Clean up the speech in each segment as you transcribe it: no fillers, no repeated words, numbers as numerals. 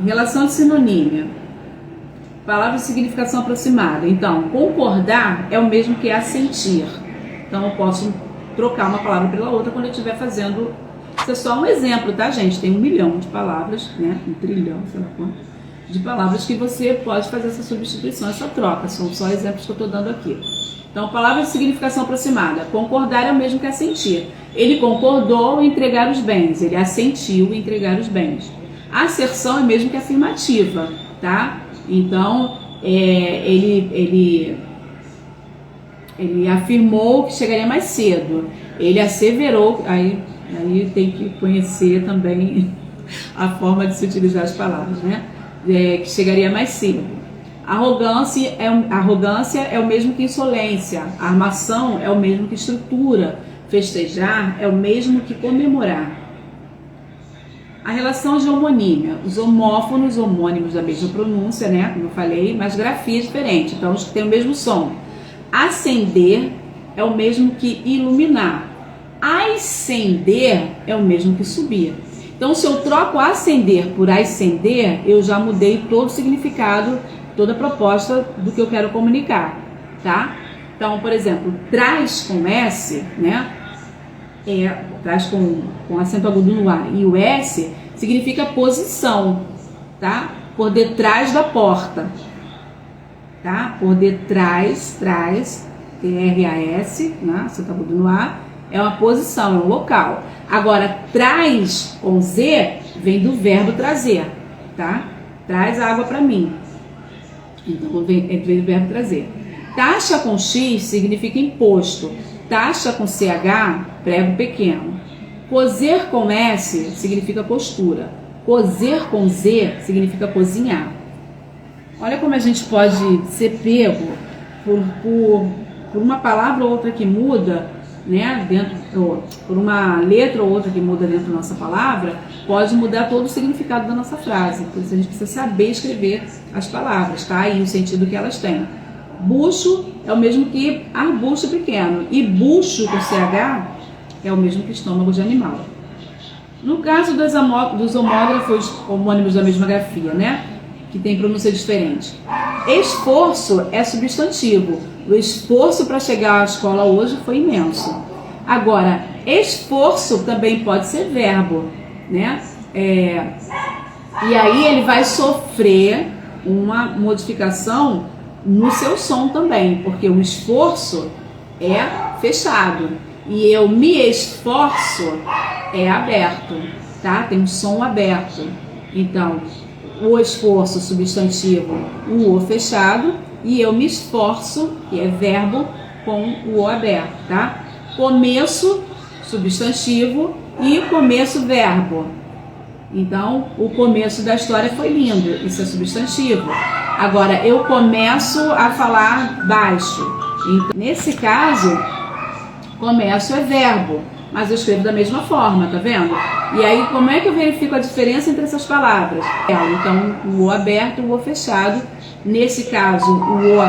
Relação de sinonímia. Palavra de significação aproximada. Então, concordar é o mesmo que assentir. Então, eu posso trocar uma palavra pela outra quando eu estiver fazendo. Isso é só um exemplo, tá, gente? Tem 1 milhão de palavras, né? 1 trilhão, sei lá quanto, de palavras que você pode fazer essa substituição, essa troca. São só exemplos que eu estou dando aqui. Então, palavra de significação aproximada. Concordar é o mesmo que assentir. Ele concordou em entregar os bens. Ele assentiu em entregar os bens. A asserção é mesmo que afirmativa, tá? Então, ele afirmou que chegaria mais cedo. Ele asseverou, aí tem que conhecer também a forma de se utilizar as palavras, né? Que chegaria mais cedo. Arrogância é o mesmo que insolência. Armação é o mesmo que estrutura. Festejar é o mesmo que comemorar. A relação de homonímia, os homófonos, homônimos da mesma pronúncia, né, como eu falei, mas grafia diferente, então os que têm o mesmo som. Acender é o mesmo que iluminar. Ascender é o mesmo que subir. Então, se eu troco ascender por ascender, eu já mudei todo o significado, toda a proposta do que eu quero comunicar, tá? Então, por exemplo, traz com S, né? Traz com acento agudo no A e o S significa posição, tá? Por detrás da porta, tá? Por detrás, traz, T-R-A-S, né? Acento agudo no A, é uma posição, é um local. Agora, traz com Z vem do verbo trazer, tá? Traz a água para mim. Então, vem do verbo trazer. Taxa com X significa imposto. Taxa com CH, prego pequeno. Cozer com S significa postura. Cozer com Z significa cozinhar. Olha como a gente pode ser pego por uma palavra ou outra que muda, né, por uma letra ou outra que muda dentro da nossa palavra, pode mudar todo o significado da nossa frase. Por isso a gente precisa saber escrever as palavras, tá? E o sentido que elas têm. Bucho é o mesmo que arbusto pequeno. E bucho com CH é o mesmo que estômago de animal. No caso dos homógrafos homônimos da mesma grafia, né? Que tem pronúncia diferente. Esforço é substantivo. O esforço para chegar à escola hoje foi imenso. Agora, esforço também pode ser verbo, né? E aí ele vai sofrer uma modificação no seu som também, porque o esforço é fechado e eu me esforço é aberto, tá? Tem um som aberto. Então, o esforço substantivo, o O fechado, e eu me esforço, que é verbo, com o O aberto, tá? Começo substantivo e começo verbo. Então, o começo da história foi lindo, isso é substantivo. Agora, eu começo a falar baixo. Então, nesse caso, começo é verbo, mas eu escrevo da mesma forma, tá vendo? E aí, como é que eu verifico a diferença entre essas palavras? Então, o O aberto e o O fechado. Nesse caso, o O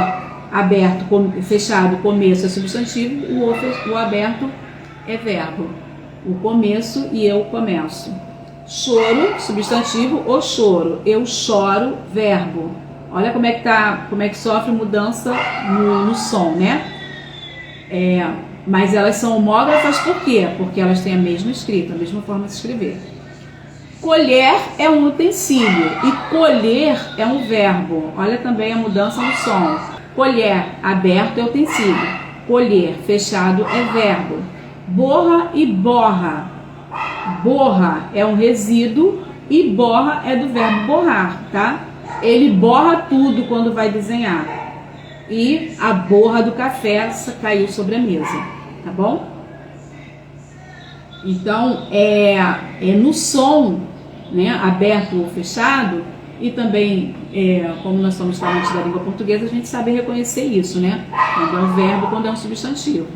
aberto, fechado, começo é substantivo, o O aberto é verbo. O começo e eu começo. Choro, substantivo, o choro. Eu choro, verbo. Olha como é que sofre mudança no som, né? Mas elas são homógrafas por quê? Porque elas têm a mesma escrita, a mesma forma de escrever. Colher é um utensílio e colher é um verbo. Olha também a mudança no som. Colher, aberto é utensílio. Colher, fechado é verbo. Borra e borra. Borra é um resíduo e borra é do verbo borrar, tá? Ele borra tudo quando vai desenhar. E a borra do café caiu sobre a mesa, tá bom? Então, é no som, né, aberto ou fechado, e também, como nós somos falantes da língua portuguesa, a gente sabe reconhecer isso, né? Quando é um verbo, quando é um substantivo.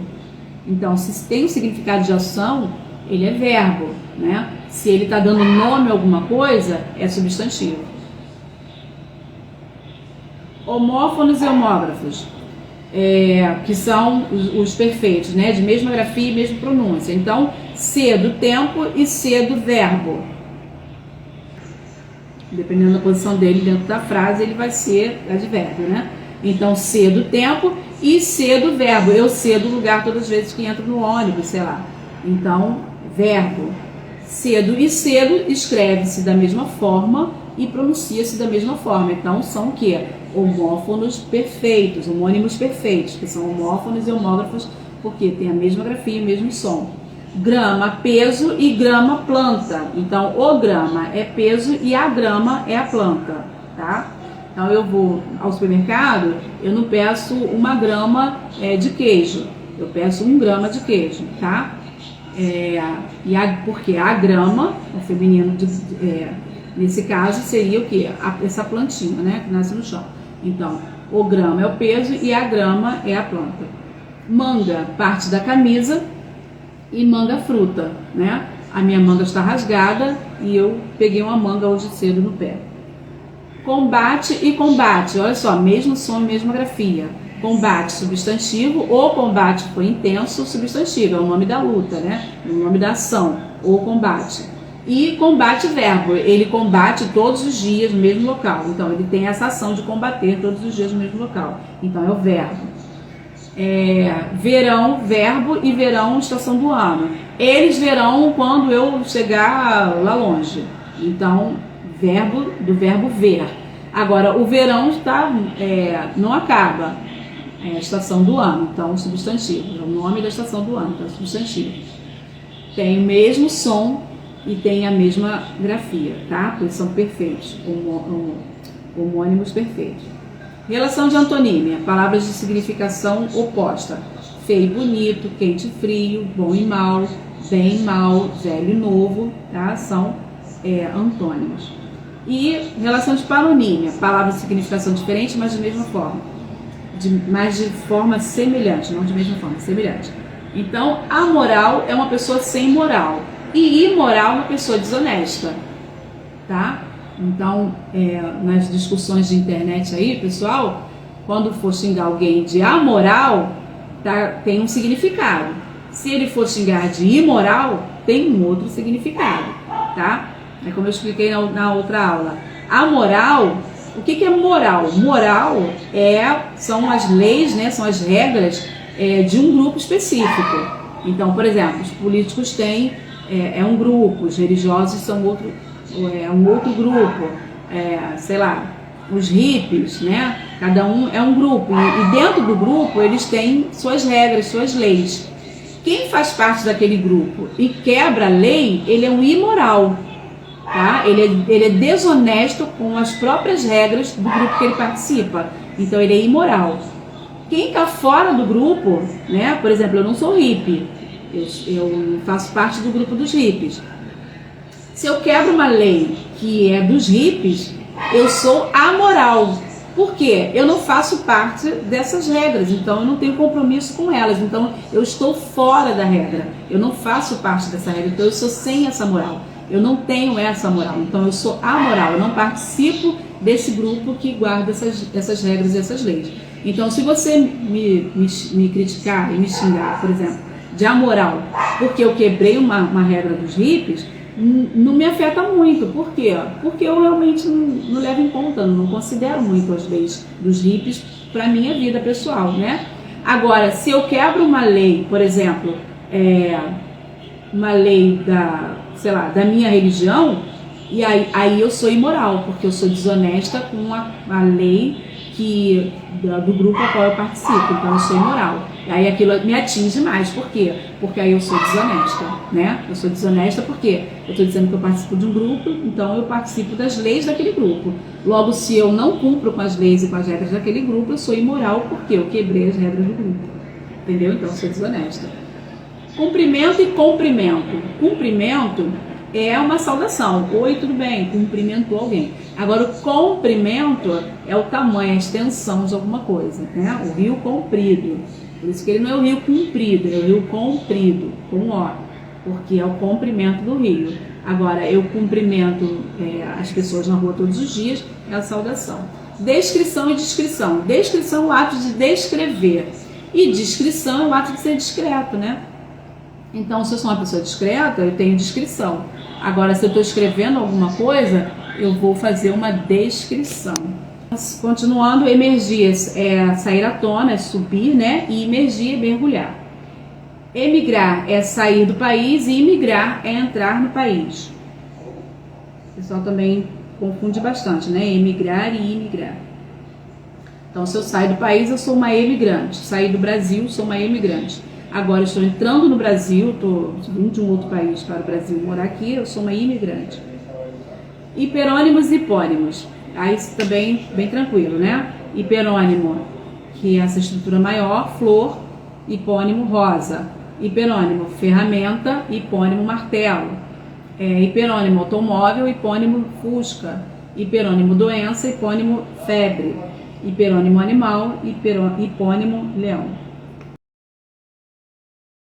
Então, se tem um significado de ação, ele é verbo, né? Se ele está dando nome a alguma coisa, é substantivo. Homófonos e homógrafos, que são os perfeitos, né? De mesma grafia e mesma pronúncia. Então, C do tempo e C do verbo. Dependendo da posição dele dentro da frase, ele vai ser advérbio, né? Então, cedo tempo e cedo verbo. Eu cedo o lugar todas as vezes que entro no ônibus, sei lá. Então, verbo. Cedo e cedo escreve-se da mesma forma e pronuncia-se da mesma forma. Então, são o quê? Homófonos perfeitos, homônimos perfeitos, que são homófonos e homógrafos, porque tem a mesma grafia e o mesmo som. Grama, peso e grama, planta. Então, o grama é peso e a grama é a planta, tá? Então, eu vou ao supermercado, eu não peço 1 grama de queijo, eu peço 1 grama de queijo, tá? Porque a grama, o feminino, nesse caso, seria o quê? Essa plantinha, né, que nasce no chão. Então, o grama é o peso e a grama é a planta. Manga, parte da camisa, e manga, fruta, né? A minha manga está rasgada e eu peguei uma manga hoje cedo no pé. Combate e combate, olha só, mesmo som, mesma grafia. Combate, substantivo, o combate foi intenso, substantivo, é o nome da luta, né? O nome da ação, o combate. E combate, verbo, ele combate todos os dias no mesmo local. Então, ele tem essa ação de combater todos os dias no mesmo local. Então, é o verbo. Verão, verbo, e verão, estação do ano. Eles verão quando eu chegar lá longe. Então, verbo, do verbo ver. Agora, o verão não acaba. É a estação do ano, então substantivo. É o nome da estação do ano, então substantivo. Tem o mesmo som e tem a mesma grafia, tá? Pois são perfeitos, homônimos perfeitos. Relação de antonímia, palavras de significação oposta. Feio e bonito, quente e frio, bom e mal, bem e mal, velho e novo, tá? São antônimos. E relação de paronímia, palavras de significação diferente, mas de mesma forma. Mas de forma semelhante, não de mesma forma, semelhante. Então, amoral é uma pessoa sem moral. E imoral é uma pessoa desonesta, tá? Então, nas discussões de internet aí, pessoal, quando for xingar alguém de amoral, tem um significado. Se ele for xingar de imoral, tem um outro significado, tá? É como eu expliquei na outra aula. A moral, o que é moral? Moral são as leis, né? São as regras de um grupo específico. Então, por exemplo, os políticos têm um grupo, os religiosos são um outro grupo, sei lá, os hippies, né? Cada um é um grupo e dentro do grupo eles têm suas regras, suas leis. Quem faz parte daquele grupo e quebra a lei, ele é um imoral, tá? Ele é desonesto com as próprias regras do grupo que ele participa, então ele é imoral. Quem está fora do grupo, né? Por exemplo, eu não sou hippie, eu faço parte do grupo dos hippies. Se eu quebro uma lei que é dos hippies, eu sou amoral. Por quê? Eu não faço parte dessas regras, então eu não tenho compromisso com elas. Então eu estou fora da regra, eu não faço parte dessa regra, então eu sou sem essa moral. Eu não tenho essa moral, então eu sou amoral, eu não participo desse grupo que guarda essas regras e essas leis. Então, se você me criticar e me xingar, por exemplo, de amoral, porque eu quebrei uma regra dos hippies, não me afeta muito. Por quê? Porque eu realmente não levo em conta, não considero muito as leis dos hippies para a minha vida pessoal, né? Agora, se eu quebro uma lei, por exemplo, uma lei da minha religião, e aí eu sou imoral, porque eu sou desonesta com a lei do grupo a qual eu participo, então eu sou imoral. E aí aquilo me atinge mais, por quê? Porque aí eu sou desonesta, né? Eu sou desonesta porque eu estou dizendo que eu participo de um grupo, então eu participo das leis daquele grupo. Logo, se eu não cumpro com as leis e com as regras daquele grupo, eu sou imoral porque eu quebrei as regras do grupo, entendeu? Então eu sou desonesta. Cumprimento e cumprimento. Cumprimento é uma saudação. Oi, tudo bem? Cumprimentou alguém. Agora, o comprimento é o tamanho, a extensão de alguma coisa, né? O rio comprido. Por isso que ele não é o rio comprido, é o rio comprido, com O, porque é o comprimento do rio. Agora, eu cumprimento as pessoas na rua todos os dias, é a saudação. Descrição e descrição. Descrição é o ato de descrever. E descrição é o ato de ser discreto, né? Então, se eu sou uma pessoa discreta, eu tenho descrição. Agora, se eu estou escrevendo alguma coisa, eu vou fazer uma descrição. Continuando, emergir é sair à tona, é subir, né? E emergir é mergulhar. Emigrar é sair do país e imigrar é entrar no país. O pessoal também confunde bastante, né? Emigrar e imigrar. Então, se eu saio do país, eu sou uma emigrante. Saí do Brasil, sou uma emigrante. Agora, eu estou entrando no Brasil, estou vindo de um outro país para o Brasil morar aqui, eu sou uma imigrante. Hiperônimos e hipônimos. Aí também bem tranquilo, né? Hiperônimo, que é essa estrutura maior, flor, hipônimo, rosa. Hiperônimo, ferramenta, hipônimo, martelo. Hiperônimo, automóvel, hipônimo, fusca. Hiperônimo, doença, hipônimo, febre. Hiperônimo, animal, hipônimo, leão.